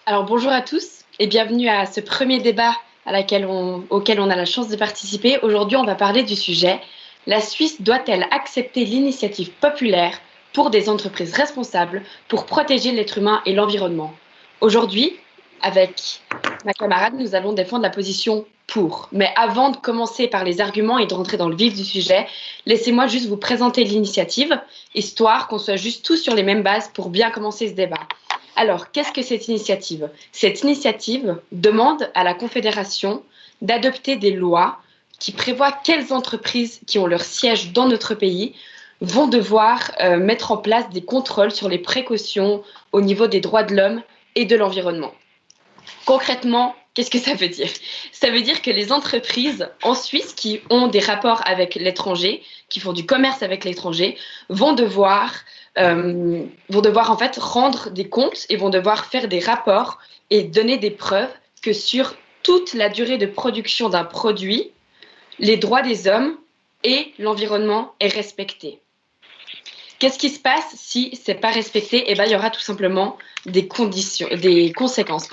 Alors bonjour à tous et bienvenue à ce premier débat auquel on a la chance de participer. Aujourd'hui, on va parler du sujet: la Suisse doit-elle accepter l'initiative populaire pour des entreprises responsables pour protéger l'être humain et l'environnement? Aujourd'hui, avec ma camarade, nous allons défendre la position pour. Mais avant de commencer par les arguments et de rentrer dans le vif du sujet, laissez-moi juste vous présenter l'initiative, histoire qu'on soit juste tous sur les mêmes bases pour bien commencer ce débat. Alors, qu'est-ce que cette initiative? Cette initiative demande à la Confédération d'adopter des lois qui prévoient quelles entreprises qui ont leur siège dans notre pays vont devoir mettre en place des contrôles sur les précautions au niveau des droits de l'homme et de l'environnement. Concrètement, qu'est-ce que ça veut dire? Ça veut dire que les entreprises en Suisse qui ont des rapports avec l'étranger, qui font du commerce avec l'étranger, vont devoir en fait rendre des comptes et vont devoir faire des rapports et donner des preuves que sur toute la durée de production d'un produit, les droits des hommes et l'environnement est respecté. Qu'est-ce qui se passe si c'est pas respecté? Eh ben, il y aura tout simplement des conséquences.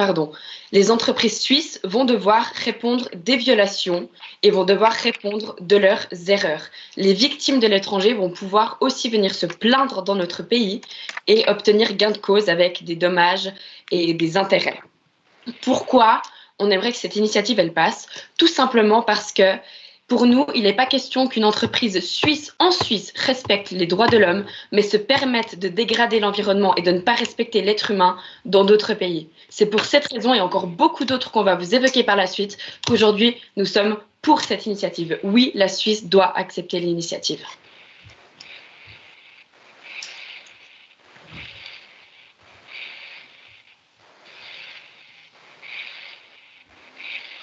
Les entreprises suisses vont devoir répondre des violations et vont devoir répondre de leurs erreurs. Les victimes de l'étranger vont pouvoir aussi venir se plaindre dans notre pays et obtenir gain de cause avec des dommages et des intérêts. Pourquoi on aimerait que cette initiative elle passe? Tout simplement parce que pour nous, il n'est pas question qu'une entreprise suisse en Suisse respecte les droits de l'homme, mais se permette de dégrader l'environnement et de ne pas respecter l'être humain dans d'autres pays. C'est pour cette raison et encore beaucoup d'autres qu'on va vous évoquer par la suite qu'aujourd'hui, nous sommes pour cette initiative. Oui, la Suisse doit accepter l'initiative.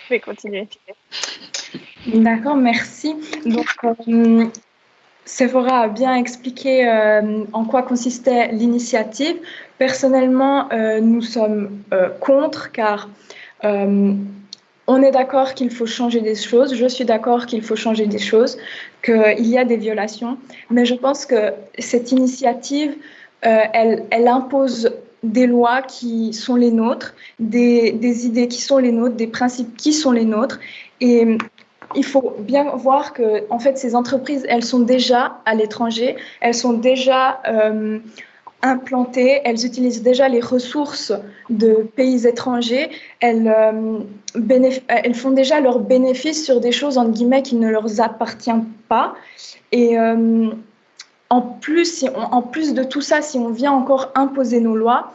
Je vais continuer. D'accord, merci. Donc, Sephora a bien expliqué en quoi consistait l'initiative. Personnellement, nous sommes contre car on est d'accord qu'il faut changer des choses. Je suis d'accord qu'il faut changer des choses, qu'il y a des violations. Mais je pense que cette initiative, elle impose des lois qui sont les nôtres, des idées qui sont les nôtres, des principes qui sont les nôtres. Et il faut bien voir que, en fait, ces entreprises, elles sont déjà à l'étranger, elles sont déjà implantées, elles utilisent déjà les ressources de pays étrangers, elles font déjà leurs bénéfices sur des choses, entre guillemets, qui ne leur appartiennent pas. Et en plus de tout ça, si on vient encore imposer nos lois,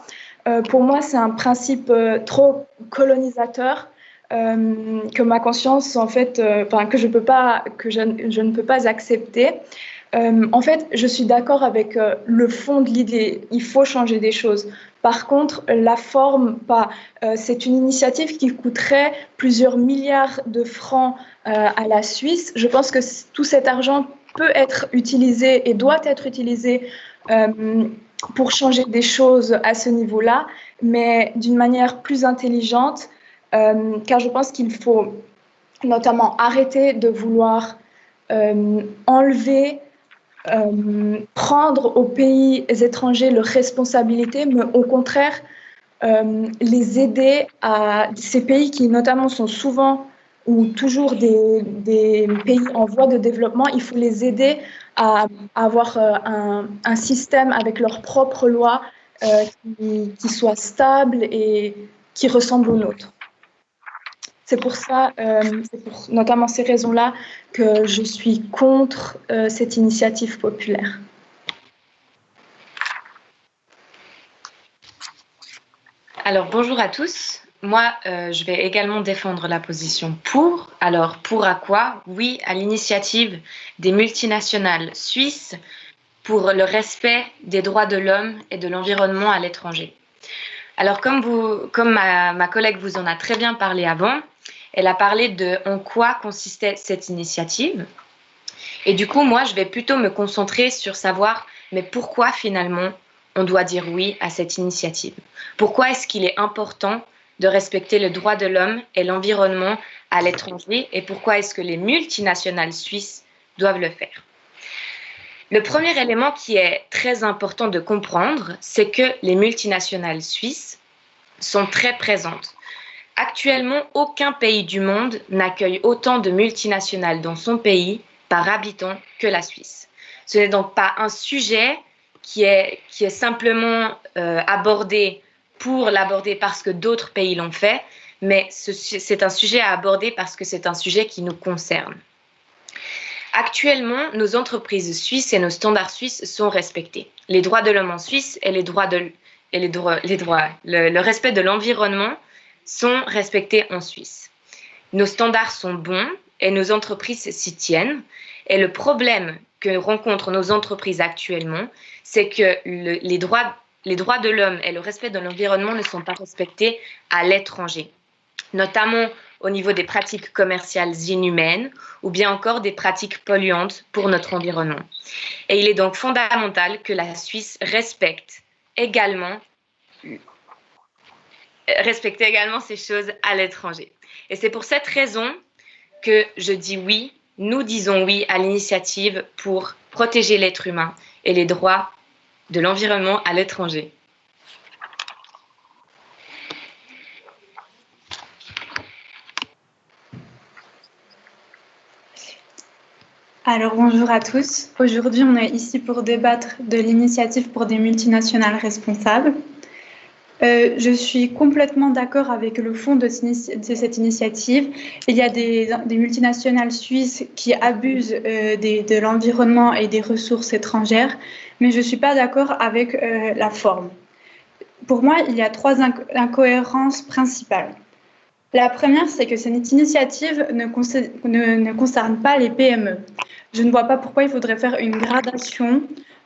pour moi, c'est un principe trop colonisateur. Que ma conscience, en fait, que je ne peux pas accepter. En fait, je suis d'accord avec le fond de l'idée. Il faut changer des choses. Par contre, la forme, pas. C'est une initiative qui coûterait plusieurs milliards de francs à la Suisse. Je pense que tout cet argent peut être utilisé et doit être utilisé pour changer des choses à ce niveau-là, mais d'une manière plus intelligente. Car je pense qu'il faut notamment arrêter de vouloir enlever, prendre aux pays étrangers leurs responsabilités, mais au contraire les aider à ces pays qui notamment sont souvent ou toujours des pays en voie de développement. Il faut les aider à avoir un système avec leurs propres lois qui soit stable et qui ressemble aux nôtres. C'est pour ça, c'est pour notamment ces raisons-là que je suis contre cette initiative populaire. Alors, bonjour à tous. Moi, je vais également défendre la position pour. Alors, pour à quoi? Oui, à l'initiative des multinationales suisses pour le respect des droits de l'homme et de l'environnement à l'étranger. Alors, comme ma collègue vous en a très bien parlé avant, elle a parlé de en quoi consistait cette initiative. Et du coup, moi, je vais plutôt me concentrer sur savoir, mais pourquoi finalement on doit dire oui à cette initiative? Pourquoi est-ce qu'il est important de respecter le droit de l'homme et l'environnement à l'étranger? Et pourquoi est-ce que les multinationales suisses doivent le faire? Le premier élément qui est très important de comprendre, c'est que les multinationales suisses sont très présentes. Actuellement, aucun pays du monde n'accueille autant de multinationales dans son pays par habitant que la Suisse. Ce n'est donc pas un sujet qui est simplement abordé pour l'aborder parce que d'autres pays l'ont fait, mais c'est un sujet à aborder parce que c'est un sujet qui nous concerne. Actuellement, nos entreprises suisses et nos standards suisses sont respectés. Les droits de l'homme en Suisse et le respect de l'environnement sont respectés en Suisse. Nos standards sont bons et nos entreprises s'y tiennent. Et le problème que rencontrent nos entreprises actuellement, c'est que les droits de l'homme et le respect de l'environnement ne sont pas respectés à l'étranger, notamment au niveau des pratiques commerciales inhumaines ou bien encore des pratiques polluantes pour notre environnement. Et il est donc fondamental que la Suisse respecte également ces choses à l'étranger. Et c'est pour cette raison que je dis oui, nous disons oui à l'initiative pour protéger l'être humain et les droits de l'environnement à l'étranger. Alors bonjour à tous. Aujourd'hui, on est ici pour débattre de l'initiative pour des multinationales responsables. Je suis complètement d'accord avec le fond de cette initiative. Il y a des multinationales suisses qui abusent de l'environnement et des ressources étrangères, mais je ne suis pas d'accord avec la forme. Pour moi, il y a 3 incohérences principales. La première, c'est que cette initiative ne concerne pas les PME. Je ne vois pas pourquoi il faudrait faire une gradation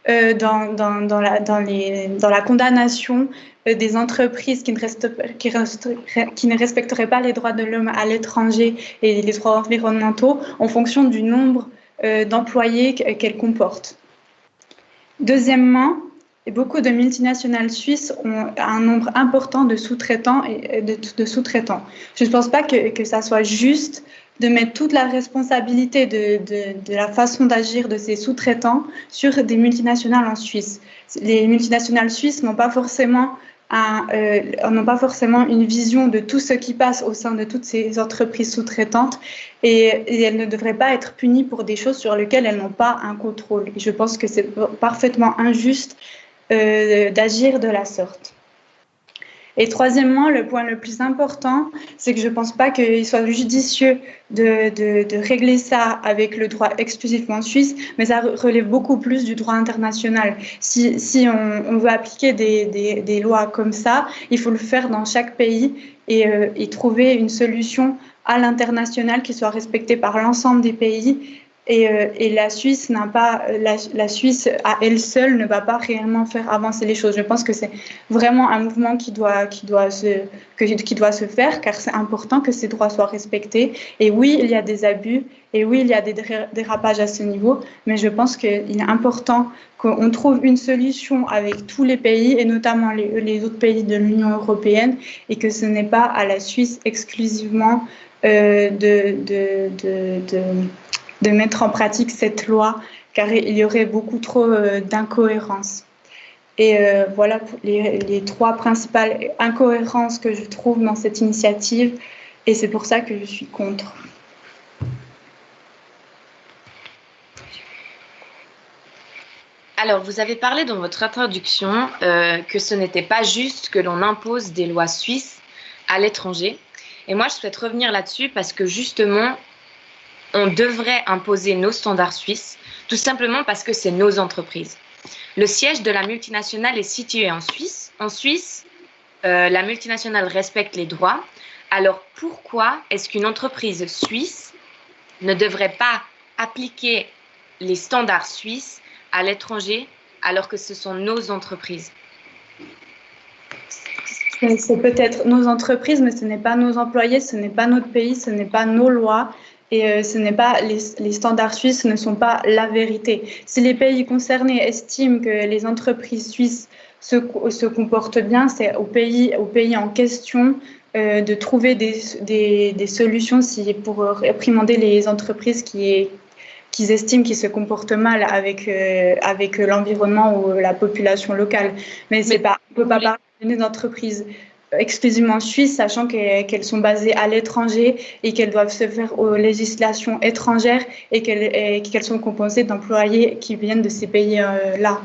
dans la condamnation des entreprises qui ne respecteraient pas les droits de l'homme à l'étranger et les droits environnementaux en fonction du nombre d'employés qu'elles comportent. Deuxièmement, beaucoup de multinationales suisses ont un nombre important de sous-traitants. Je ne pense pas que ça soit juste de mettre toute la responsabilité de la façon d'agir de ces sous-traitants sur des multinationales en Suisse. Les multinationales suisses n'ont pas forcément une vision de tout ce qui passe au sein de toutes ces entreprises sous-traitantes et elles ne devraient pas être punies pour des choses sur lesquelles elles n'ont pas un contrôle. Et je pense que c'est parfaitement injuste d'agir de la sorte. Et troisièmement, le point le plus important, c'est que je ne pense pas qu'il soit judicieux de régler ça avec le droit exclusivement suisse, mais ça relève beaucoup plus du droit international. Si on veut appliquer des lois comme ça, il faut le faire dans chaque pays et trouver une solution à l'international qui soit respectée par l'ensemble des pays. Et la Suisse la Suisse à elle seule ne va pas réellement faire avancer les choses. Je pense que c'est vraiment un mouvement qui doit se faire, car c'est important que ces droits soient respectés. Et oui, il y a des abus, et oui, il y a des dérapages à ce niveau, mais je pense qu'il est important qu'on trouve une solution avec tous les pays, et notamment les autres pays de l'Union européenne, et que ce n'est pas à la Suisse exclusivement de mettre en pratique cette loi, car il y aurait beaucoup trop d'incohérences. Et voilà les 3 principales incohérences que je trouve dans cette initiative, et c'est pour ça que je suis contre. Alors, vous avez parlé dans votre introduction que ce n'était pas juste que l'on impose des lois suisses à l'étranger. Et moi, je souhaite revenir là-dessus parce que justement, on devrait imposer nos standards suisses, tout simplement parce que c'est nos entreprises. Le siège de la multinationale est situé en Suisse. En Suisse, la multinationale respecte les droits. Alors pourquoi est-ce qu'une entreprise suisse ne devrait pas appliquer les standards suisses à l'étranger alors que ce sont nos entreprises? C'est peut-être nos entreprises, mais ce n'est pas nos employés, ce n'est pas notre pays, ce n'est pas nos lois. Et ce n'est pas les standards suisses ne sont pas la vérité. Si les pays concernés estiment que les entreprises suisses se comportent bien, c'est au pays en question de trouver des solutions pour réprimander les entreprises qu'ils estiment qu'ils se comportent mal avec l'environnement ou la population locale. Mais on ne peut pas parler des entreprises exclusivement suisses, sachant qu'elles sont basées à l'étranger et qu'elles doivent se faire aux législations étrangères et qu'elles sont composées d'employés qui viennent de ces pays-là.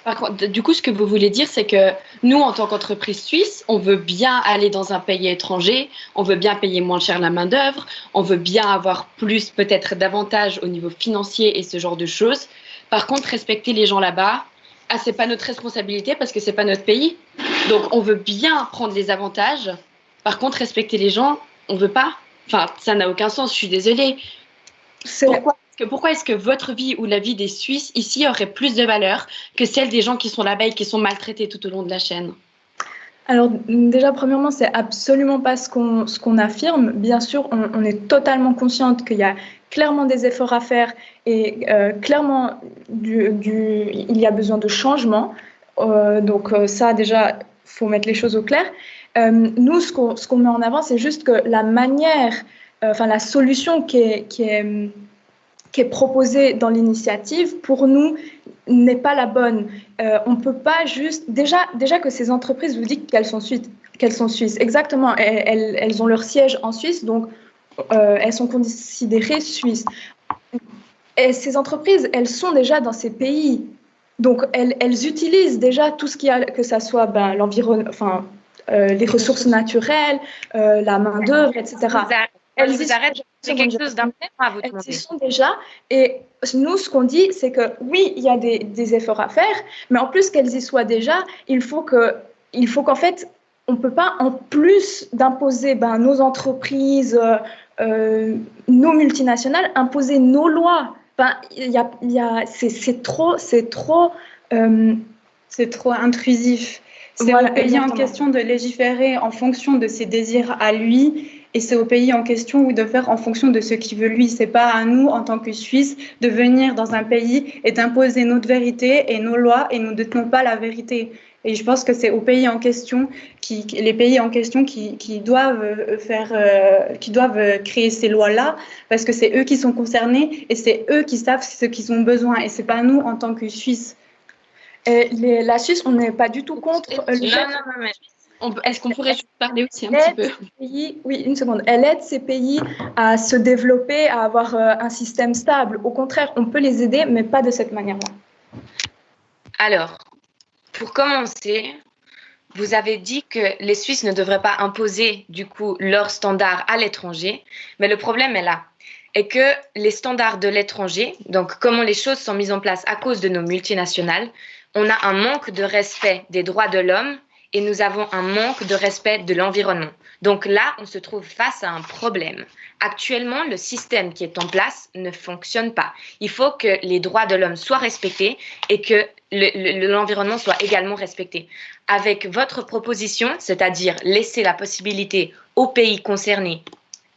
Par contre, du coup, ce que vous voulez dire, c'est que nous, en tant qu'entreprise suisse, on veut bien aller dans un pays étranger, on veut bien payer moins cher la main-d'œuvre, on veut bien avoir plus, peut-être davantage au niveau financier et ce genre de choses. Par contre, respecter les gens là-bas, c'est pas notre responsabilité parce que c'est pas notre pays. Donc, on veut bien prendre les avantages. Par contre, respecter les gens, on veut pas. Enfin, ça n'a aucun sens. Je suis désolée. Pourquoi est-ce que votre vie ou la vie des Suisses ici aurait plus de valeur que celle des gens qui sont là-bas et qui sont maltraités tout au long de la chaîne? Alors déjà, premièrement, c'est absolument pas ce qu'on affirme. Bien sûr, on est totalement consciente qu'il y a clairement des efforts à faire et clairement, il y a besoin de changement. Donc ça, déjà, faut mettre les choses au clair. Nous, ce qu'on met en avant, c'est juste que la manière, la solution qui est proposée dans l'initiative, pour nous, n'est pas la bonne. On ne peut pas juste... Déjà que ces entreprises, vous dites qu'elles sont suisses. Exactement, elles ont leur siège en Suisse, donc elles sont considérées suisses. Et ces entreprises, elles sont déjà dans ces pays. Donc, elles utilisent déjà tout ce qu'il y a, que ce soit l'environnement, les ressources naturelles, la main-d'œuvre, etc. Elles y sont déjà. Et nous, ce qu'on dit, c'est que oui, il y a des efforts à faire, mais en plus qu'elles y soient déjà, il faut qu'en fait, on ne peut pas, en plus d'imposer nos entreprises, nos multinationales, imposer nos lois. C'est trop intrusif. C'est au pays en question de légiférer en fonction de ses désirs à lui, et c'est au pays en question de faire en fonction de ce qu'il veut lui. C'est pas à nous, en tant que Suisses, de venir dans un pays et d'imposer notre vérité et nos lois, et nous ne détenons pas la vérité. Et je pense que c'est aux pays en question, les pays en question qui doivent créer ces lois-là, parce que c'est eux qui sont concernés et c'est eux qui savent ce qu'ils ont besoin. Et c'est pas nous en tant que Suisses. La Suisse, on n'est pas du tout contre le fait. Est-ce qu'on pourrait juste parler aussi un petit peu? Oui, une seconde. Elle aide ces pays à se développer, à avoir un système stable. Au contraire, on peut les aider, mais pas de cette manière-là. Alors, pour commencer, vous avez dit que les Suisses ne devraient pas imposer, du coup, leurs standards à l'étranger. Mais le problème est là. Et que les standards de l'étranger, donc comment les choses sont mises en place à cause de nos multinationales, on a un manque de respect des droits de l'homme et nous avons un manque de respect de l'environnement. Donc là, on se trouve face à un problème. Actuellement, le système qui est en place ne fonctionne pas. Il faut que les droits de l'homme soient respectés et que l'environnement soit également respecté. Avec votre proposition, c'est-à-dire laisser la possibilité aux pays concernés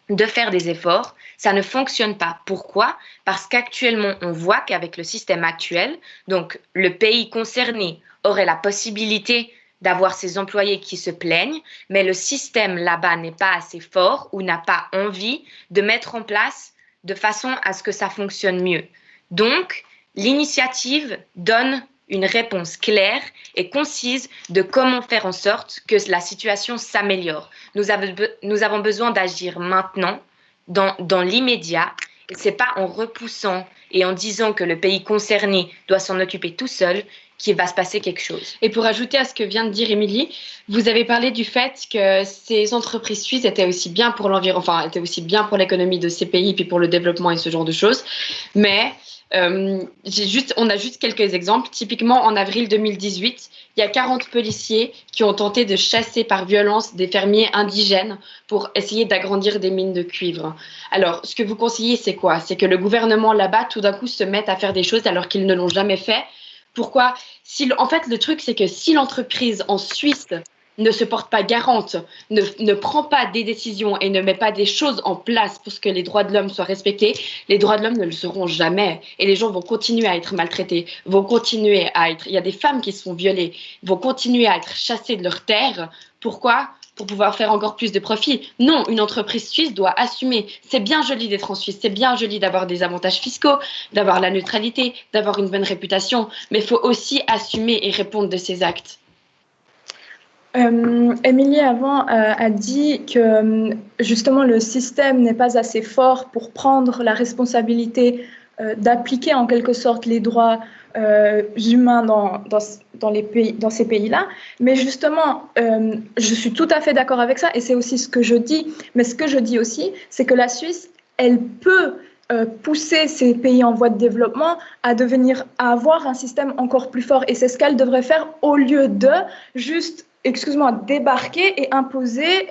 de faire des efforts, ça ne fonctionne pas. Pourquoi? Parce qu'actuellement, on voit qu'avec le système actuel, donc le pays concerné aurait la possibilité d'avoir ses employés qui se plaignent, mais le système là-bas n'est pas assez fort ou n'a pas envie de mettre en place de façon à ce que ça fonctionne mieux. Donc, l'initiative donne une réponse claire et concise de comment faire en sorte que la situation s'améliore. Nous avons besoin d'agir maintenant, dans l'immédiat. Et ce n'est pas en repoussant et en disant que le pays concerné doit s'en occuper tout seul qu'il va se passer quelque chose. Et pour ajouter à ce que vient de dire Émilie, vous avez parlé du fait que ces entreprises suisses étaient aussi bien pour l'environnement, étaient aussi bien pour l'économie de ces pays, puis pour le développement et ce genre de choses. Mais on a juste quelques exemples. Typiquement, en avril 2018, il y a 40 policiers qui ont tenté de chasser par violence des fermiers indigènes pour essayer d'agrandir des mines de cuivre. Alors, ce que vous conseillez, c'est quoi? C'est que le gouvernement là-bas, tout d'un coup, se mette à faire des choses alors qu'ils ne l'ont jamais fait. Pourquoi? En fait, le truc, c'est que si l'entreprise en Suisse ne se porte pas garante, ne prend pas des décisions et ne met pas des choses en place pour que les droits de l'homme soient respectés, les droits de l'homme ne le seront jamais. Et les gens vont continuer à être maltraités, il y a des femmes qui se font violer, vont continuer à être chassées de leurs terres. Pourquoi? Pour pouvoir faire encore plus de profit. Non, une entreprise suisse doit assumer. C'est bien joli d'être en Suisse, c'est bien joli d'avoir des avantages fiscaux, d'avoir la neutralité, d'avoir une bonne réputation, mais il faut aussi assumer et répondre de ses actes. Émilie avant a dit que justement le système n'est pas assez fort pour prendre la responsabilité d'appliquer en quelque sorte les droits humains dans ces pays-là. Mais justement, je suis tout à fait d'accord avec ça et c'est aussi ce que je dis. Mais ce que je dis aussi, c'est que la Suisse, elle peut pousser ces pays en voie de développement à avoir un système encore plus fort. Et c'est ce qu'elle devrait faire au lieu de juste débarquer et imposer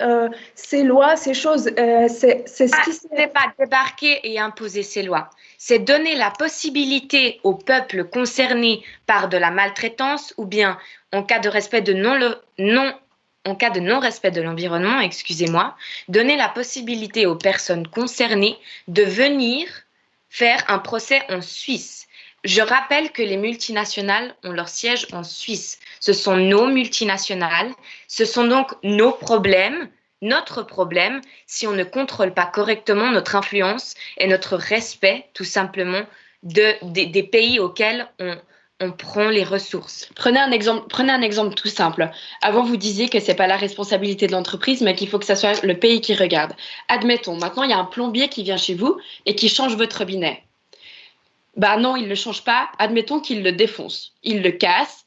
ces lois, ces choses. C'est ce qui Ce n'est pas débarquer et imposer ces lois. C'est donner la possibilité au peuple concerné par de la maltraitance ou bien en cas de respect de en cas de non-respect de l'environnement, excusez-moi, donner la possibilité aux personnes concernées de venir faire un procès en Suisse. Je rappelle que les multinationales ont leur siège en Suisse. Ce sont nos multinationales, ce sont donc nos problèmes, notre problème, si on ne contrôle pas correctement notre influence et notre respect, tout simplement, des pays auxquels on prend les ressources. Prenez un exemple tout simple. Avant, vous disiez que ce n'est pas la responsabilité de l'entreprise, mais qu'il faut que ce soit le pays qui regarde. Admettons, maintenant, il y a un plombier qui vient chez vous et qui change votre robinet. Bah non, il ne le change pas. Admettons qu'il le défonce, il le casse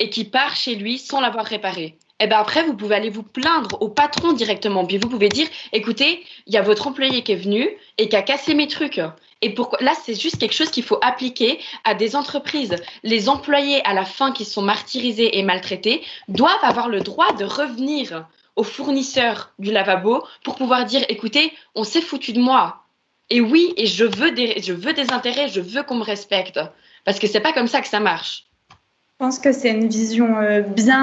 et qu'il part chez lui sans l'avoir réparé. Et ben après, vous pouvez aller vous plaindre au patron directement. Puis vous pouvez dire, écoutez, il y a votre employé qui est venu et qui a cassé mes trucs. Et pourquoi là, c'est juste quelque chose qu'il faut appliquer à des entreprises. Les employés, à la fin, qui sont martyrisés et maltraités, doivent avoir le droit de revenir au fournisseur du lavabo pour pouvoir dire, écoutez, on s'est foutu de moi. Et oui, et je veux des intérêts, je veux qu'on me respecte. Parce que c'est pas comme ça que ça marche. Je pense que c'est une vision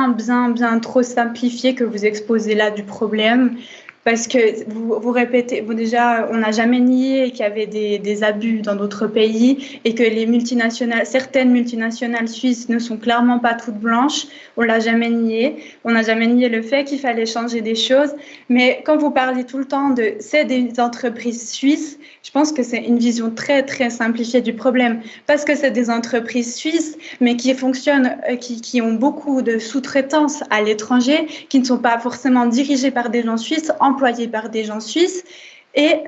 bien trop simplifiée que vous exposez là du problème. Parce que vous répétez, déjà, on n'a jamais nié qu'il y avait des abus dans d'autres pays et que certaines multinationales suisses ne sont clairement pas toutes blanches. On l'a jamais nié. On n'a jamais nié le fait qu'il fallait changer des choses. Mais quand vous parlez tout le temps c'est des entreprises suisses, je pense que c'est une vision très, très simplifiée du problème. Parce que c'est des entreprises suisses, mais qui fonctionnent, qui ont beaucoup de sous-traitance à l'étranger, qui ne sont pas forcément dirigées par des gens suisses, employés par des gens suisses. Et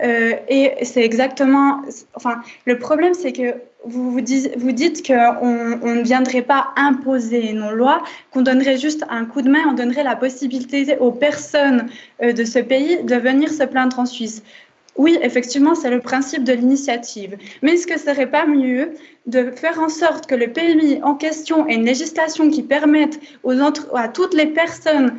c'est exactement... Enfin, le problème, c'est que vous dites qu'on ne viendrait pas imposer nos lois, qu'on donnerait juste un coup de main, on donnerait la possibilité aux personnes de ce pays de venir se plaindre en Suisse. Oui, effectivement, c'est le principe de l'initiative. Mais est-ce que ce serait pas mieux de faire en sorte que le pays en question ait une législation qui permette à toutes les personnes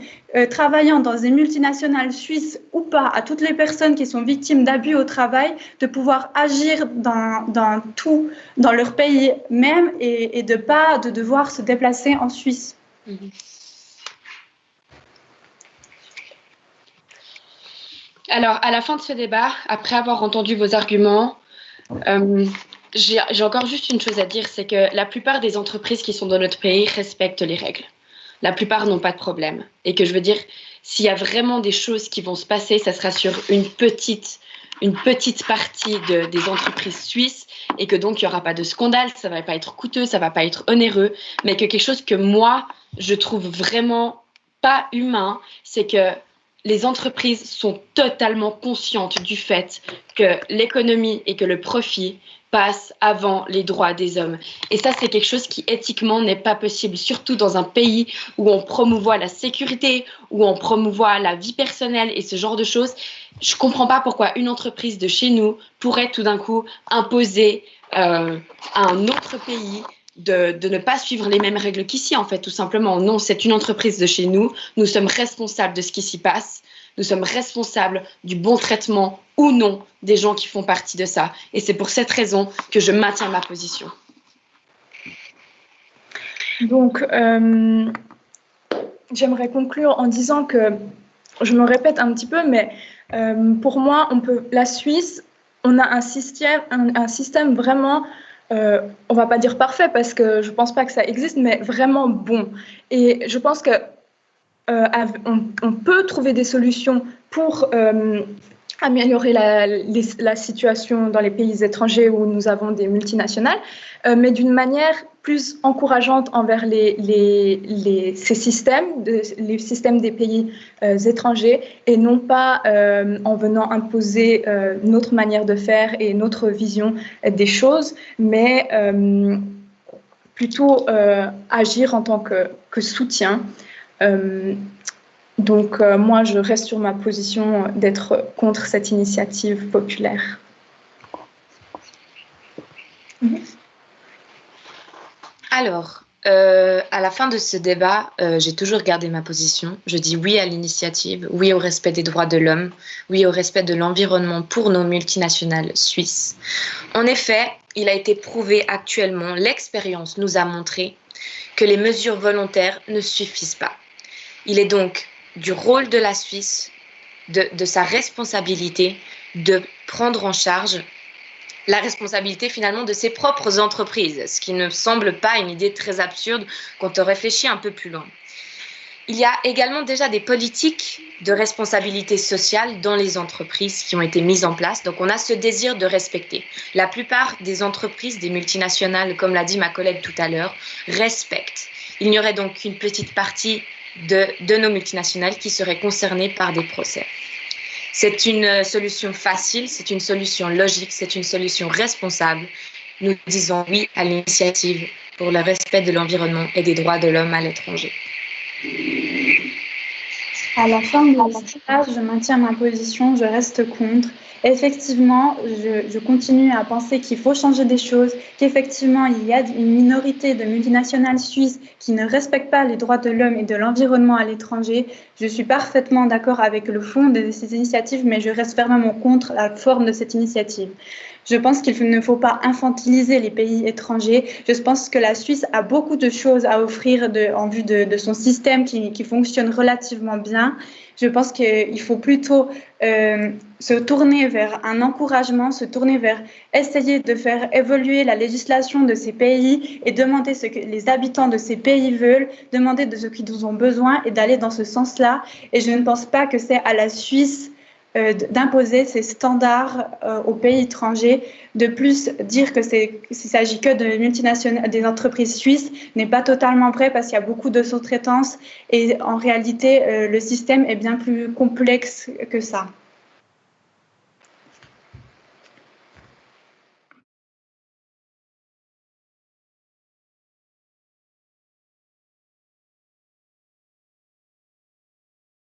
travaillant dans des multinationales suisses ou pas, à toutes les personnes qui sont victimes d'abus au travail, de pouvoir agir dans leur pays même et de pas de devoir se déplacer en Suisse? Alors, à la fin de ce débat, après avoir entendu vos arguments, j'ai encore juste une chose à dire, c'est que la plupart des entreprises qui sont dans notre pays respectent les règles. La plupart n'ont pas de problème. Et que je veux dire, s'il y a vraiment des choses qui vont se passer, ça sera sur une petite partie des entreprises suisses et que donc il n'y aura pas de scandale, ça ne va pas être coûteux, ça ne va pas être onéreux, mais que quelque chose que moi, je trouve vraiment pas humain, c'est que les entreprises sont totalement conscientes du fait que l'économie et que le profit passent avant les droits des hommes. Et ça, c'est quelque chose qui éthiquement n'est pas possible, surtout dans un pays où on promouvoit la sécurité, où on promouvoit la vie personnelle et ce genre de choses. Je ne comprends pas pourquoi une entreprise de chez nous pourrait tout d'un coup imposer à un autre pays de ne pas suivre les mêmes règles qu'ici, en fait, tout simplement. Non, c'est une entreprise de chez nous. Nous sommes responsables de ce qui s'y passe. Nous sommes responsables du bon traitement ou non des gens qui font partie de ça. Et c'est pour cette raison que je maintiens ma position. Donc, j'aimerais conclure en disant que, je me répète un petit peu, mais pour moi, la Suisse, on a un système vraiment... on va pas dire parfait parce que je pense pas que ça existe, mais vraiment bon. Et je pense que on peut trouver des solutions pour améliorer la situation dans les pays étrangers où nous avons des multinationales, mais d'une manière plus encourageante envers ces systèmes, les systèmes des pays étrangers, et non pas en venant imposer notre manière de faire et notre vision des choses, mais plutôt agir en tant que soutien. Donc, moi, je reste sur ma position d'être contre cette initiative populaire. Alors, à la fin de ce débat, j'ai toujours gardé ma position. Je dis oui à l'initiative, oui au respect des droits de l'homme, oui au respect de l'environnement pour nos multinationales suisses. En effet, il a été prouvé actuellement, l'expérience nous a montré que les mesures volontaires ne suffisent pas. Il est donc du rôle de la Suisse, de sa responsabilité, de prendre en charge la responsabilité finalement de ses propres entreprises, ce qui ne semble pas une idée très absurde quand on réfléchit un peu plus loin. Il y a également déjà des politiques de responsabilité sociale dans les entreprises qui ont été mises en place, donc on a ce désir de respecter. La plupart des entreprises, des multinationales, comme l'a dit ma collègue tout à l'heure, respectent. Il n'y aurait donc qu'une petite partie de nos multinationales qui seraient concernées par des procès. C'est une solution facile, c'est une solution logique, c'est une solution responsable. Nous disons oui à l'initiative pour le respect de l'environnement et des droits de l'homme à l'étranger. À la fin de la je maintiens ma position, je reste contre. Effectivement, je continue à penser qu'il faut changer des choses, qu'effectivement, il y a une minorité de multinationales suisses qui ne respectent pas les droits de l'homme et de l'environnement à l'étranger. Je suis parfaitement d'accord avec le fond de ces initiatives, mais je reste fermement contre la forme de cette initiative. Je pense qu'il ne faut pas infantiliser les pays étrangers. Je pense que la Suisse a beaucoup de choses à offrir en vue de son système qui fonctionne relativement bien. Je pense qu'il faut plutôt se tourner vers un encouragement, se tourner vers essayer de faire évoluer la législation de ces pays et demander ce que les habitants de ces pays veulent, demander de ce qu'ils ont besoin et d'aller dans ce sens-là. Et je ne pense pas que c'est à la Suisse d'imposer ces standards aux pays étrangers. De plus, dire qu'il s'agit que de multinationales, des entreprises suisses n'est pas totalement vrai parce qu'il y a beaucoup de sous-traitance et en réalité, le système est bien plus complexe que ça.